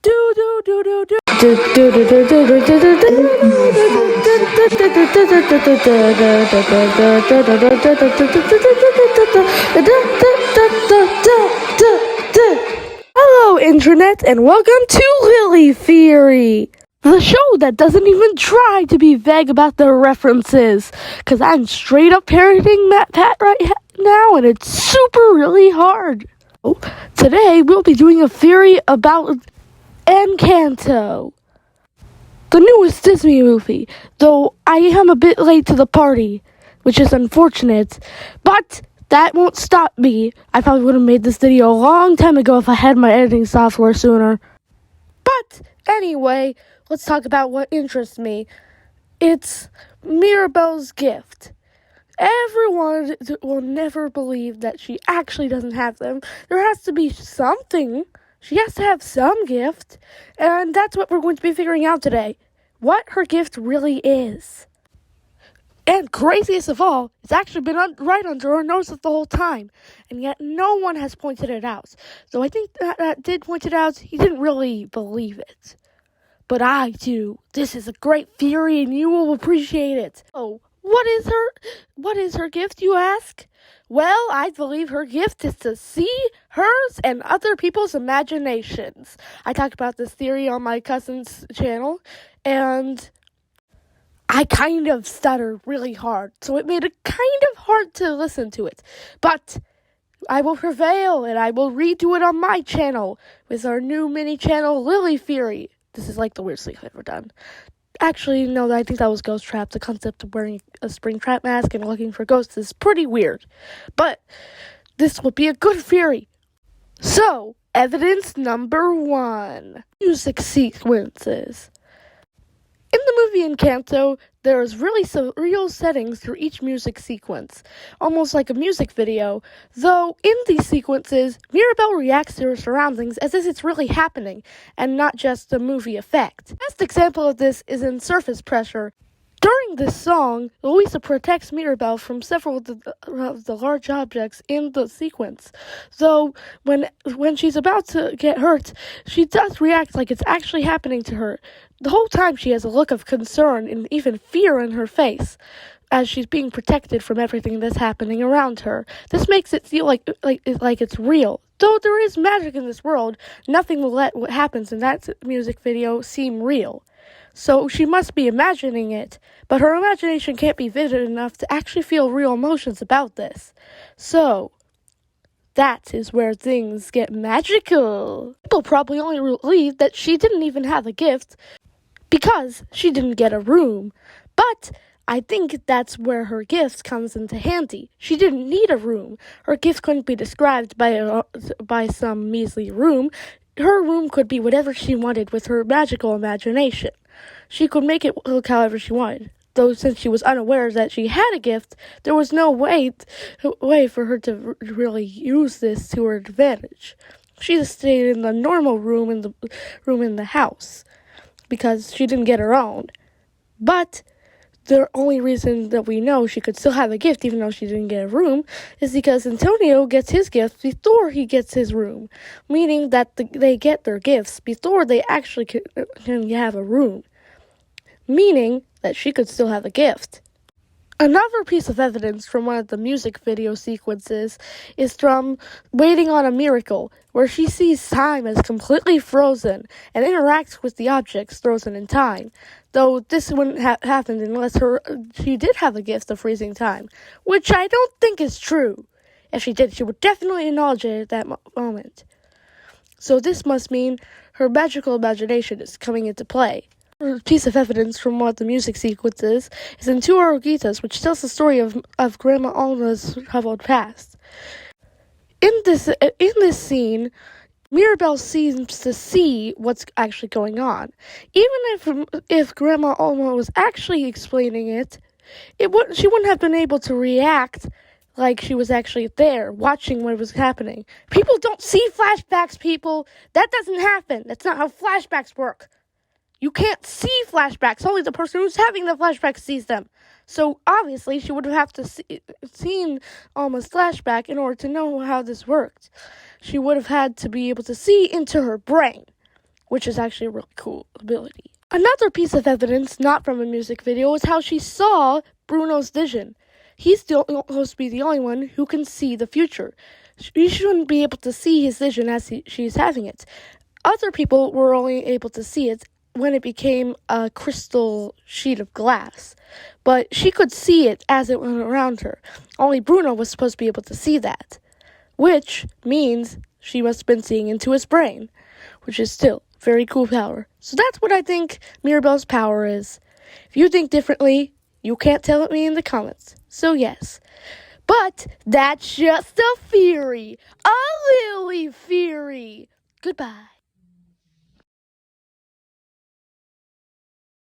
Do do do do do. Hello, Internet, and welcome to Lily Theory, the show that doesn't even try to be vague about the references, because I'm straight up parroting Matt Pat right now, and it's super really hard. Today, we'll be doing a theory about Encanto, the newest Disney movie, though I am a bit late to the party, which is unfortunate, but that won't stop me. I probably would have made this video a long time ago if I had my editing software sooner. But anyway, let's talk about what interests me. It's Mirabel's gift. Everyone will never believe that she actually doesn't have them. There has to be something. She has to have some gift, and that's what we're going to be figuring out today. What her gift really is. And craziest of all, it's actually been right under our noses the whole time, and yet no one has pointed it out. So I think that did point it out, he didn't really believe it. But I do. This is a great theory, and you will appreciate it. Oh, what is her gift, you ask? Well, I believe her gift is to see hers and other people's imaginations. I talked about this theory on my cousin's channel, and I kind of stuttered really hard, so it made it kind of hard to listen to it. But I will prevail, and I will redo it on my channel with our new mini channel, Lily Theory. This is like the weirdest thing I've ever done. Actually, no, I think that was Ghost Trap. The concept of wearing a spring trap mask and looking for ghosts is pretty weird. But this will be a good theory. So, evidence number 1. Music sequences. In the movie Encanto, there is really surreal settings through each music sequence, almost like a music video, though in these sequences, Mirabel reacts to her surroundings as if it's really happening, and not just a movie effect. The best example of this is in Surface Pressure. During this song, Louisa protects Mirabel from several of the large objects in the sequence. Though, when she's about to get hurt, she does react like it's actually happening to her. The whole time she has a look of concern and even fear in her face, as she's being protected from everything that's happening around her. This makes it feel like it's real. Though there is magic in this world, nothing will let what happens in that music video seem real. So she must be imagining it, but her imagination can't be vivid enough to actually feel real emotions about this. So, that is where things get magical. People probably only believe that she didn't even have a gift because she didn't get a room. But I think that's where her gift comes into handy. She didn't need a room. Her gift couldn't be described by some measly room. Her room could be whatever she wanted with her magical imagination. She could make it look however she wanted. Though since she was unaware that she had a gift, there was no way for her to really use this to her advantage. She just stayed in the normal room in the house because she didn't get her own. But the only reason that we know she could still have a gift even though she didn't get a room is because Antonio gets his gift before he gets his room, meaning that they get their gifts before they actually can have a room, meaning that she could still have a gift. Another piece of evidence from one of the music video sequences is from Waiting on a Miracle, where she sees time as completely frozen and interacts with the objects frozen in time, though this wouldn't have happened unless she did have a gift of freezing time, which I don't think is true. If she did, she would definitely acknowledge it at that moment. So this must mean her magical imagination is coming into play. A piece of evidence from one of the music sequences is in Two Oruguitas, which tells the story of Grandma Alma's troubled past. In this scene, Mirabel seems to see what's actually going on. Even if Grandma Alma was actually explaining it, she wouldn't have been able to react like she was actually there, watching what was happening. People don't see flashbacks, people. That doesn't happen. That's not how flashbacks work. You can't see flashbacks. Only the person who's having the flashback sees them. So, obviously, she would have seen Alma's flashback in order to know how this worked. She would have had to be able to see into her brain. which is actually a really cool ability. Another piece of evidence, not from a music video, is how she saw Bruno's vision. He's supposed to be the only one who can see the future. She shouldn't be able to see his vision as she's having it. Other people were only able to see it when it became a crystal sheet of glass. But she could see it as it went around her. Only Bruno was supposed to be able to see that. Which means she must have been seeing into his brain. Which is still very cool power. So that's what I think Mirabel's power is. If you think differently, you can't tell me in the comments. So yes. But that's just a theory. A Lily theory. Goodbye.